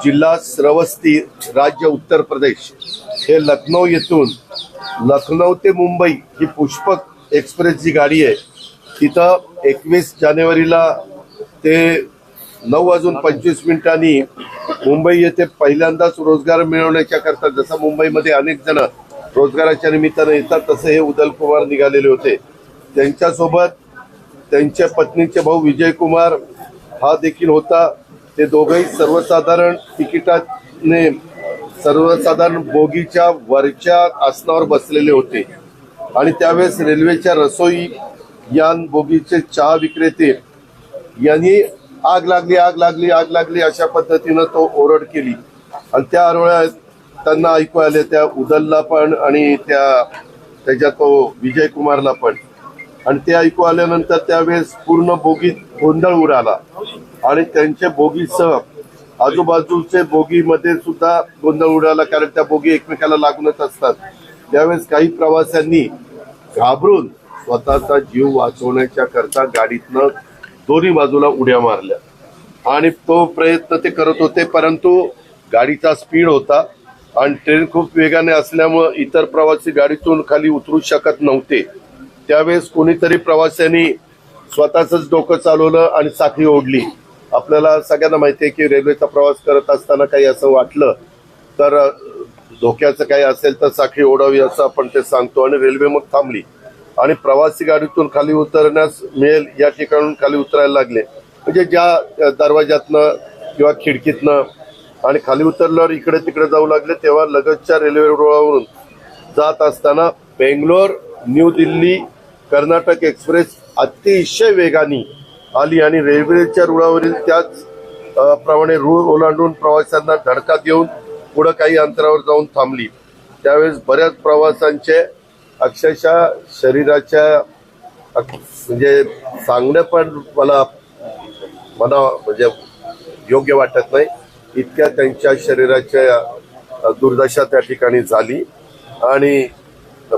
जिल्हा श्रवस्ती राज्य उत्तर प्रदेश हे लखनौ येथून लखनौ ते मुंबई ही पुष्पक एक्सप्रेस जी गाडी आहे तिथं 21 जानेवारीला ते 9:25 मुंबई येथे पहिल्यांदाच रोजगार मिळवण्याच्या करता, जसं मुंबईमध्ये अनेक जण रोजगाराच्या निमित्ताने येतात तसे हे उदल कुमार निघालेले होते। त्यांच्यासोबत त्यांच्या पत्नीचे भाऊ विजय कुमार हा देखील होता। ते दोघेही सर्वसाधारण तिकिटाने सर्वसाधारण बोगीच्या वरच्या आसनावर बसलेले होते आणि त्यावेळेस रेल्वेच्या रसोई यान बोगीचे चहा विक्रेते यांनी आग लागली आग लागली आग लागली अशा पद्धतीनं तो ओरड केली आणि त्या आरोळ्यात त्यांना ऐकू आले, त्या उदलला पण आणि त्याच्या तो विजय कुमारला पण। आणि ते ऐकू आल्यानंतर त्यावेळेस पूर्ण बोगीत गोंधळ उडाला आणि त्यांच्या बोगीसह आजूबाजूचे बोगीमध्ये सुद्धा गोंधळ उडाला, कारण त्या बोगी एकमेकाला लागूनच असतात। त्यावेळेस काही प्रवाशांनी घाबरून स्वतःचा जीव वाचवण्याच्या करता गाडीतनं दोन्ही बाजूला उड्या मारल्या आणि तो प्रयत्न ते करत होते, परंतु गाडीचा स्पीड होता आणि ट्रेन खूप वेगाने असल्यामुळे इतर प्रवासी गाडीतून खाली उतरू शकत नव्हते। त्यावेळेस कोणीतरी प्रवाशांनी स्वतःच डोकं चालवलं आणि साखळी ओढली। आपल्याला सगळ्यांना माहिती आहे की रेल्वेचा प्रवास करत असताना काही असं वाटलं तर धोक्याचं काही असेल तर साखळी ओढावी असं आपण ते सांगतो आणि रेल्वे मग थांबली आणि प्रवासी गाडीतून खाली उतरण्यास मिळेल या ठिकाणून खाली उतरायला लागले, म्हणजे ज्या दरवाजातनं किंवा खिडकीतनं, आणि खाली उतरल्यावर इकडे तिकडे जाऊ लागले। तेव्हा लगतच्या रेल्वे रुळावरून जात असताना बेंगलोर न्यू दिल्ली कर्नाटक एक्सप्रेस अतिशय वेगाने आली आणि रेल्वेच्या रुळावरील त्याच प्रमाणे रूळ ओलांडून प्रवाशांना धडका देऊन पुढे काही अंतरावर जाऊन थांबली। त्यावेळेस बऱ्याच प्रवाशांचे अक्षरशः शरीराच्या म्हणजे सांगणं पण मला म्हणजे योग्य वाटत नाही, इतक्या त्यांच्या शरीराच्या दुर्दशा त्या ठिकाणी झाली आणि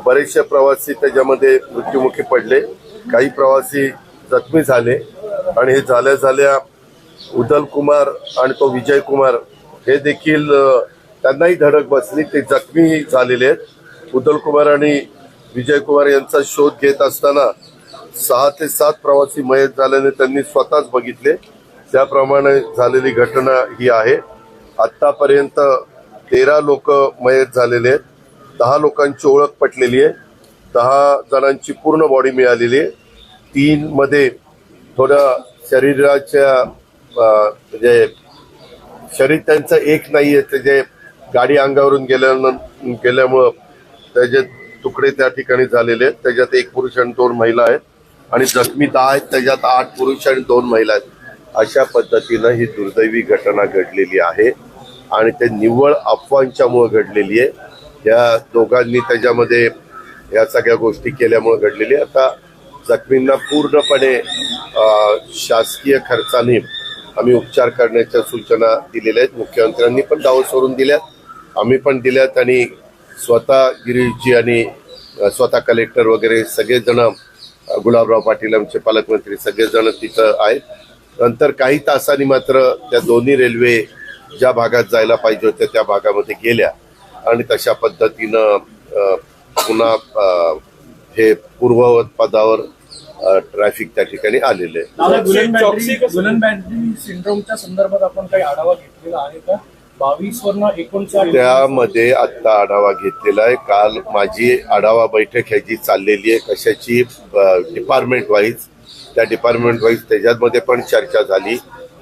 बरेचसे प्रवासी त्याच्यामध्ये मृत्युमुखी पडले, काही प्रवासी जखमी झाले आणि हे झाल्या उदल कुमार आणि तो विजय कुमार हे देखील त्यांनाही धडक बसली, ते जखमी झालेले आहेत। उदल कुमार आणि विजय कुमार यांचा शोध घेत असताना 6 ते 7 प्रवासी मयत झाल्याने त्यांनी स्वतःच बघितले, त्याप्रमाणे झालेली घटना ही आहे। आतापर्यंत 13 लोक मयत झालेले आहेत, 10 लोकांची ओळख पटलेली आहे, 10 जणांची पूर्ण बॉडी मिळालेली आहे। 3 मध्ये थोडं शरीराच्या म्हणजे शरीर त्यांचं एक नाहीये, त्याचे गाडी अंगावरून गेल्यामुळं त्याचे तुकडे त्या ठिकाणी झालेले आहेत। त्याच्यात 1 पुरुष आणि 2 महिला आहेत आणि जखमी 10 आहेत, त्याच्यात 8 पुरुष आणि 2 महिला आहेत। अशा पद्धतीनं ही दुर्दैवी घटना घडलेली आहे आणि ते निव्वळ अफवांच्यामुळे घडलेली आहे। या दोघांनी त्याच्यामध्ये या सगळ्या गोष्टी केल्यामुळे घडलेली आहे। आता जखमींना पूर्णपणे शासकीय खर्चाने आम्ही उपचार करण्याच्या सूचना दिलेल्या आहेत। मुख्यमंत्र्यांनी पण दावा सोडून दिल्यात, आम्ही पण दिल्यात आणि स्वतः गिरीशजी आणि स्वतः कलेक्टर वगैरे सगळेजण, गुलाबराव पाटील आमचे पालकमंत्री सगळेजण तिथं आहेत। नंतर काही तासांनी मात्र त्या दोन्ही रेल्वे ज्या भागात जायला पाहिजे होत्या त्या भागामध्ये गेल्या आणि तशा पद्धतीनं पुन्हा हे पूर्ववत पदावर ट्रॅफिक त्या ठिकाणी आलेले आहे। गुलन बॅटरी सिंड्रोमच्या संदर्भात आपण काही आढावा घेतलेला आहे का? 22 वरून 59 त्यामध्ये आता आढावा घेतलेला आहे। काल माझी आढावा बैठक ह्याची चाललेली आहे, कशाची डिपार्टमेंट वाईज, त्या डिपार्टमेंट वाईज त्याच्यामध्ये पण चर्चा झाली।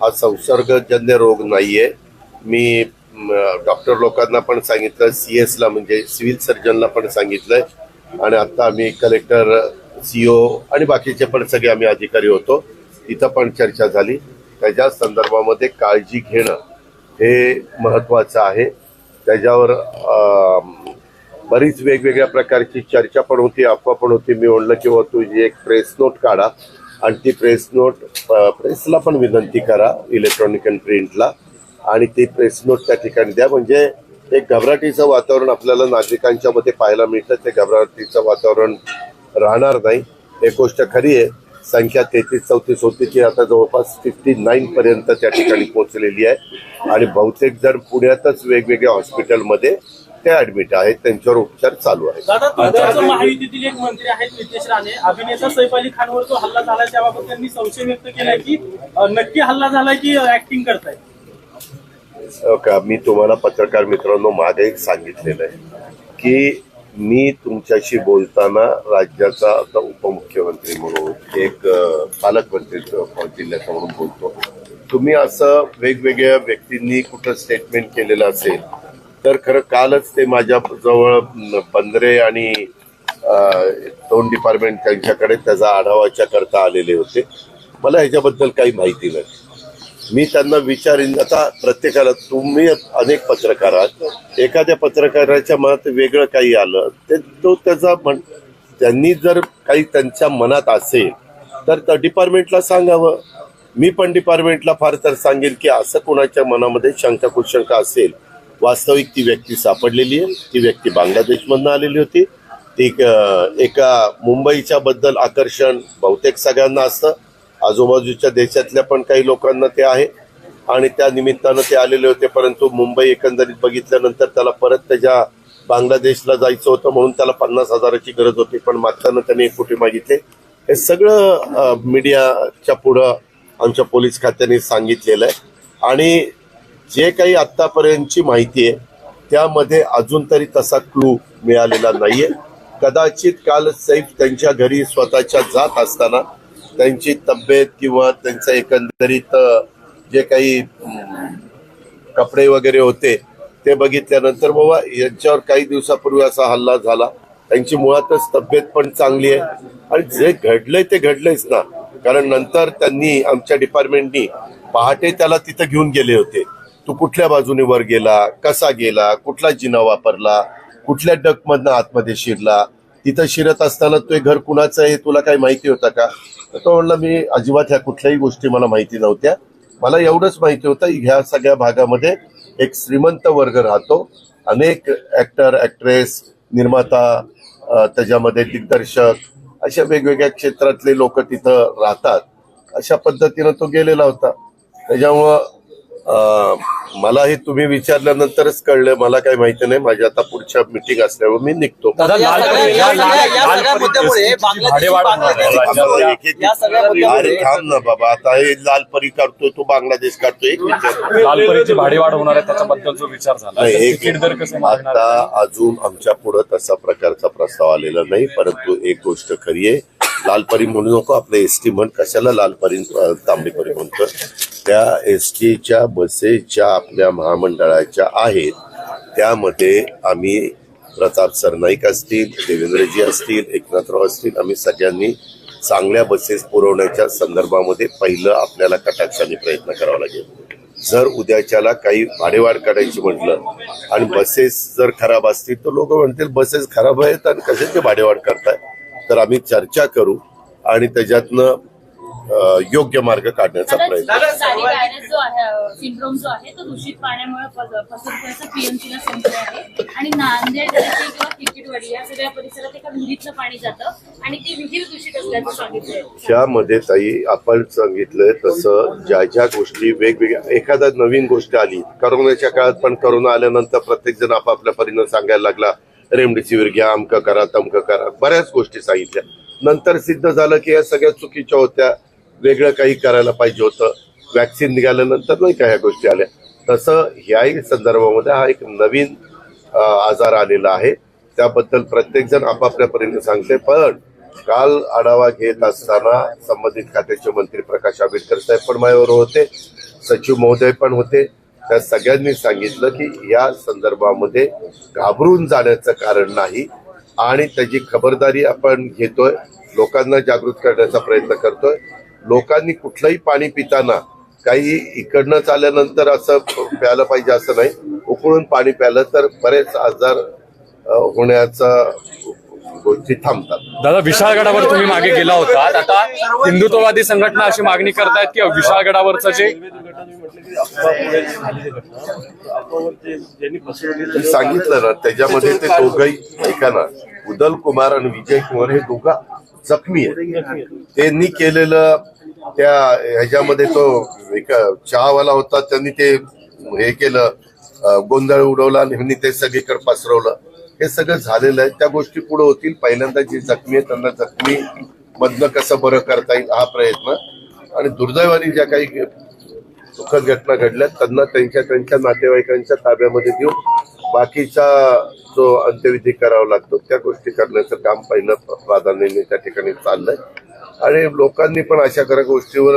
हा संसर्गजन्य रोग नाहीये, मी डॉक्टर लोकांना पण सांगितलं, CS ला म्हणजे सिव्हिल सर्जनला पण सांगितलंय आणि आता आम्ही कलेक्टर, CO आणि बाकीचे पण सगळे आम्ही अधिकारी होतो, तिथं पण चर्चा झाली। त्याच्या संदर्भामध्ये काळजी घेणं हे महत्वाचं आहे। त्याच्यावर बरीच वेगवेगळ्या प्रकारची चर्चा पण होती, अफवा पण होती। मी म्हणलं किंवा तुझी एक प्रेस नोट काढा आणि ती प्रेस नोट प्रेसला पण विनंती करा, इलेक्ट्रॉनिक अँड प्रिंटला, आणि ती प्रेस नोट त्या ठिकाणी द्या, म्हणजे एक घबराटीचं वातावरण आपल्याला नागरिकांच्या मध्ये पाहायला मिळतं, ते घबराटीचं वातावरण राहणार नाही। एक गोष्ट खरी आहे, संख्या 33-34 होती ती आता जवळपास 59 पर्यंत त्या ठिकाणी पोहोचलेली आहे आणि बहुतेक जण पुण्यातच वेगवेगळ्या हॉस्पिटलमध्ये ते ऍडमिट आहेत, त्यांच्यावर उपचार चालू आहेत. दादा, तुमच्याच महायुतीतील एक मंत्री आहेत नितेश राणे, अभिनेता सैफ अली खानवर जो हल्ला झालाय त्याबाबत त्यांनी संशय व्यक्त केलाय की नक्की हल्ला झालाय की ऍक्टिंग करताय. का मी तुम्हाला पत्रकार मित्रांनो मागे एक सांगितलेलं आहे की मी तुमच्याशी बोलताना राज्याचा आता उपमुख्यमंत्री म्हणून एक पालकमंत्री जिल्ह्याचा म्हणून बोलतो. तुम्ही असं वेगवेगळ्या व्यक्तींनी कुठं स्टेटमेंट केलेलं असेल तर खरं कालच ते माझ्या जवळ बंदरे आणि दोन डिपार्टमेंट त्यांच्याकडे त्याचा आढावाच्या करता आलेले होते. मला ह्याच्याबद्दल काही माहिती नाही. मी त्यांना विचारीन. आता प्रत्येकाला तुम्ही अनेक पत्रकार आहात, एखाद्या पत्रकाराच्या मनात वेगळं काही आलं ते तो त्याचा त्यांनी जर काही त्यांच्या मनात असेल तर डिपार्टमेंटला सांगावं. मी पण डिपार्टमेंटला फार तर सांगेल की असं कोणाच्या मनामध्ये शंका कुशंका असेल. वास्तविक ती व्यक्ती सापडलेली आहे. ती व्यक्ती बांगलादेशमधून आलेली होती. ती एका मुंबईच्या बद्दल आकर्षण बहुतेक सगळ्यांना असतं, आजूबाजूच्या देशातल्या पण काही लोकांना ते आहे आणि त्या निमित्तानं ते आलेले होते. परंतु मुंबई एकंदरीत बघितल्यानंतर त्याला परत त्याच्या बांगलादेशला जायचं होतं म्हणून त्याला 50,000ची गरज होती, पण मागताना त्याने 1 कोटी मागितले. हे सगळं मीडियाच्या पुढं आमच्या पोलीस खात्याने सांगितलेलं आहे आणि जे काही आतापर्यंतची माहिती आहे त्यामध्ये अजून तरी तसा क्लू मिळालेला नाहीये. कदाचित काल सैफ त्यांच्या घरी स्वतःच्या जात असताना त्यांची तब्येत किंवा त्यांचं एकंदरीत जे काही कपडे वगैरे होते ते बघितल्यानंतर बाबा यांच्यावर काही दिवसापूर्वी असा हल्ला झाला. त्यांची मुळातच तब्येत पण चांगली आहे आणि जे घडलंय ते घडलंयच ना. कारण नंतर त्यांनी आमच्या डिपार्टमेंटनी पहाटे त्याला तिथं घेऊन गेले होते. तू कुठल्या बाजूने वर गेला, कसा गेला, कुठला जिना वापरला, कुठल्या डकमधनं आतमध्ये शिरला, तिथं शिरत असताना ते घर कुणाचं आहे तुला काही माहिती होतं का? तो म्हणला मी अजिबात ह्या कुठल्याही गोष्टी मला माहिती नव्हत्या. मला एवढंच माहिती होतं ह्या सगळ्या भागामध्ये एक श्रीमंत वर्ग राहतो. अनेक ऍक्टर, ऍक्ट्रेस, निर्माता, त्याच्यामध्ये दिग्दर्शक अशा वेगवेगळ्या क्षेत्रातले लोक तिथं राहतात. अशा पद्धतीनं तो गेलेला होता. त्याच्यामुळं मला हे तुम्ही विचारल्यानंतरच कळलं. मला काही माहिती नाही. माझी आता पुढच्या मीटिंग असल्यावर मी निघतो. अरे थांब ना बाबा, आता हे लालपरी काढतोय तो बांगलादेश काढतोय. एक विचार, लालपरीची भाडेवाढ होणार आहे त्याच्याबद्दल जो विचार झाला आता अजून आमच्या पुढे तसा प्रकारचा प्रस्ताव आलेला नाही. परंतु एक गोष्ट खरी आहे, लालपरी म्हणू नको, आपलं एसटी म्हण, कशाला लालपरी तांबेपरी म्हणतो. त्या एसटीच्या बसेसच्या आपल्या महामंडळाच्या आहेत त्यामध्ये आम्ही प्रताप सरनाईक असतील, देवेंद्रजी असतील, एकनाथराव असतील, आम्ही सगळ्यांनी चांगल्या बसेस पुरवण्याच्या संदर्भामध्ये पहिलं आपल्याला कटाक्षाने प्रयत्न करावा लागेल. जर उद्याच्याला काही भाडेवाढ काढायची म्हटलं आणि बसेस जर खराब असतील तर लोक म्हणतील बसेस खराब आहेत आणि कसे ते भाडेवाढ करताय. तर आम्ही चर्चा करू आणि त्याच्यातनं योग्य मार्ग काढण्याचा प्रयत्न. जो आहे सिंड्रोम जो आहे तो दूषित पाण्यामुळे पसरतो पीएमसीला समजले आहे आणि नांदेड किंवा किरकिटवाडी या सगळ्या परिसरात एका विहिरीतलं पाणी जातं आणि ती विहीर दूषित असल्याचं सांगितलंय. त्यामध्ये ताई आपण सांगितलंय तसं ज्या ज्या गोष्टी वेगवेगळ्या, एखादा नवीन गोष्ट आली, करोनाच्या काळात पण करोना आल्यानंतर प्रत्येक जण आपापल्या परीनं सांगायला लागला रेमडेसिवीर घ्या, अमकं करा, तमकं करा, बऱ्याच गोष्टी सांगितल्या. नंतर सिद्ध झालं की या सगळ्या चुकीच्या होत्या, वेगळं काही करायला पाहिजे होतं. वॅक्सिन निघाल्यानंतर नाही का ह्या गोष्टी आल्या. तसं ह्याही संदर्भामध्ये हा एक नवीन आजार आलेला आहे. त्याबद्दल प्रत्येक जण आपापल्या परीने सांगते. पण काल आढावा घेत असताना संबंधित खात्याचे मंत्री प्रकाश आंबेडकर साहेब पण माझ्यावर होते, सचिव महोदय पण होते. त्या सगळ्यांनी सांगितलं की या संदर्भामध्ये घाबरून जाण्याचं कारण नाही आणि त्याची खबरदारी आपण घेतोय, लोकांना जागृत करण्याचा प्रयत्न करतोय. लोकांनी कुठलंही पाणी पिताना काही इकडनंच आल्यानंतर असं प्यायला पाहिजे असं नाही. उकळून पाणी प्यायलं तर बरेच आजार होण्याचा गोष्टी थांबतात. दादा, विशाळगडावर तुम्ही मागे गेला होता, आता हिंदुत्ववादी संघटना अशी मागणी करतायत की विशाळगडावरचं जे मी सांगितलं ना, त्याच्यामध्ये ते दोघंही ऐका ना, उदल कुमार आणि विजय कुमार हे दोघं जखमी आहेत. त्यांनी केलेलं त्या ह्याच्यामध्ये तो एक चहावाला होता, त्यांनी ते हे केलं, गोंधळ उडवला आणि ह्यांनी ते सगळीकडे पसरवलं. हे सगळं झालेलं आहे. त्या गोष्टी पुढे होतील. पहिल्यांदा जे जखमी आहेत त्यांना जखमी मधनं कसं बरं करता येईल हा प्रयत्न, आणि दुर्दैवाने ज्या काही दुःखद घटना घडल्या त्यांना त्यांच्या नातेवाईकांच्या ताब्यामध्ये देऊन बाकीचा जो अंत्यविधी करावा लागतो त्या गोष्टी करण्याचं काम पहिलं प्राधान्याने त्या ठिकाणी चाललंय. आणि लोकांनी पण अशा खऱ्या गोष्टीवर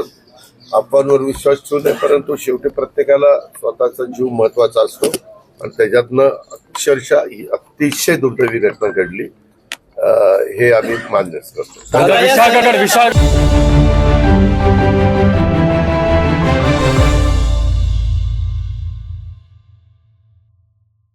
अफवांवर विश्वास ठेवू नये, परंतु शेवटी प्रत्येकाला स्वतःचा जीव महत्वाचा असतो आणि त्याच्यातनं अक्षरशः ही अतिशय दुर्दैवी घटना घडली, हे आम्ही मान्यच करतो. विशाळगड